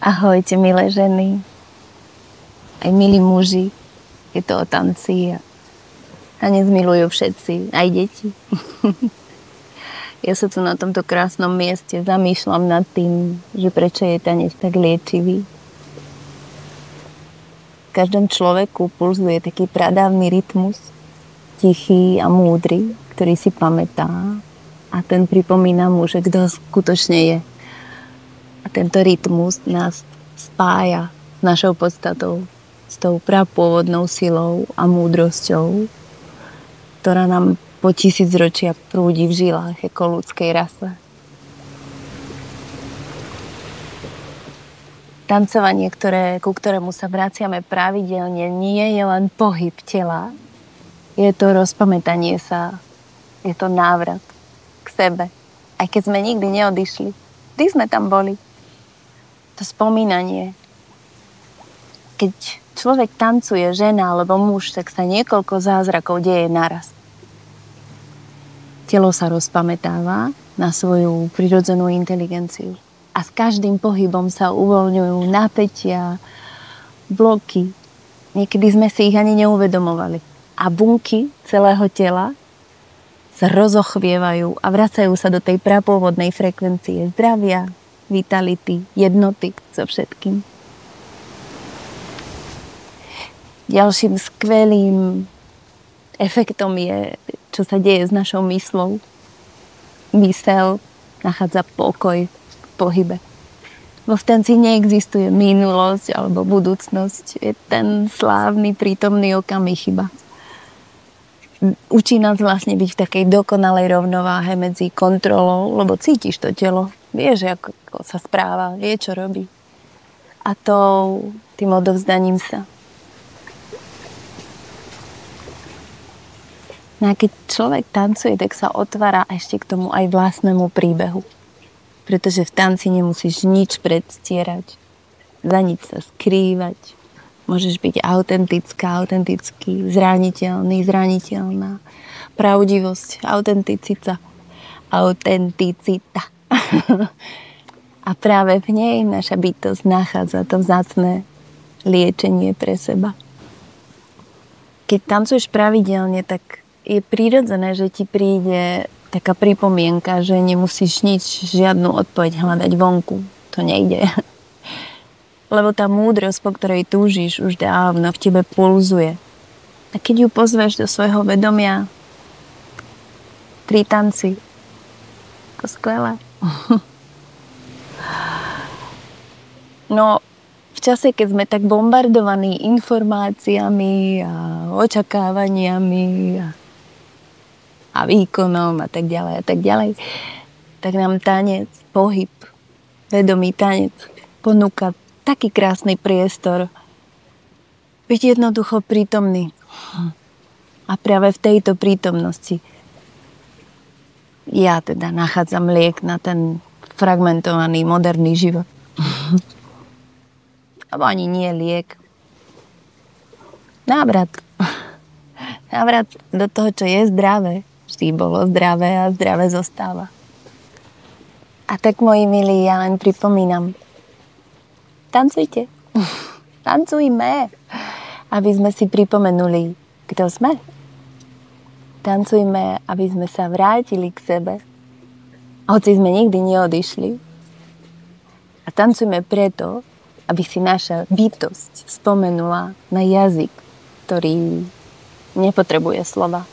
Ahojte, milé ženy, aj milí muži, je to o tanci a tanec milujú všetci, aj deti. Ja sa tu na tomto krásnom mieste zamýšľam nad tým, že prečo je tanec tak liečivý. V každom človeku pulzuje taký pradávny rytmus, tichý a múdry, ktorý si pamätá a ten pripomína mu, že kto skutočne je. A tento rytmus nás spája s našou podstatou, s tou prapôvodnou silou a múdrosťou, ktorá nám po tisícročia prúdi v žilách ako ľudskej rase. Tancovanie, ku ktorému sa vraciame pravidelne, nie je len pohyb tela, je to rozpamätanie sa, je to návrat k sebe. Aj keď sme nikdy neodišli, vždy sme tam boli. To spomínanie. Keď človek tancuje, žena alebo muž, tak sa niekoľko zázrakov deje naraz. Telo sa rozpamätáva na svoju prirodzenú inteligenciu. A s každým pohybom sa uvoľňujú napätia, bloky. Niekedy sme si ich ani neuvedomovali. A bunky celého tela sa rozochvievajú a vracajú sa do tej prapôvodnej frekvencie zdravia, vitality, jednoty so všetkým. Ďalším skvelým efektom je, čo sa deje s našou myslou. Mysel nachádza pokoj v pohybe. Vo v tanci neexistuje minulosť alebo budúcnosť. Je ten slávny prítomný okamih iba. Učí nás vlastne byť v takej dokonalej rovnováhe medzi kontrolou, lebo cítiš to telo. Vieš, ako sa správa, vie, čo robí. A tým odovzdaním sa. No a keď človek tancuje, tak sa otvára ešte k tomu aj vlastnému príbehu. Pretože v tanci nemusíš nič predstierať, za nič sa skrývať. Môžeš byť autentická, autentický, zraniteľný, zraniteľná. Pravdivosť, autenticita. A práve v nej naša bytosť nachádza to vzácne liečenie pre seba. Keď tancuješ pravidelne, tak je prirodzené, že ti príde taká pripomienka, že nemusíš žiadnu odpoveď hľadať vonku. To nejde. Lebo tá múdrosť, po ktorej túžiš, už dávno v tebe pulzuje. A keď ju pozveš do svojho vedomia pri tanci, to skvelé. No, v čase, keď sme tak bombardovaní informáciami a očakávaniami a výkonom a tak ďalej, tak nám tanec, pohyb, vedomý tanec ponúka taký krásny priestor byť jednoducho prítomný. A práve v tejto prítomnosti ja teda nachádzam liek na ten fragmentovaný moderný život. Alebo ani nie liek. Návrat. Návrat do toho, čo je zdravé. Vždy bolo zdravé a zdravé zostáva. A tak, moji milí, ja len pripomínam. Tancujte. Tancujme. Aby sme si pripomenuli, kto sme. Tancujme, aby sme sa vrátili k sebe, hoci sme nikdy neodišli. A tancujme preto, aby si naša bytosť spomenula na jazyk, ktorý nepotrebuje slova.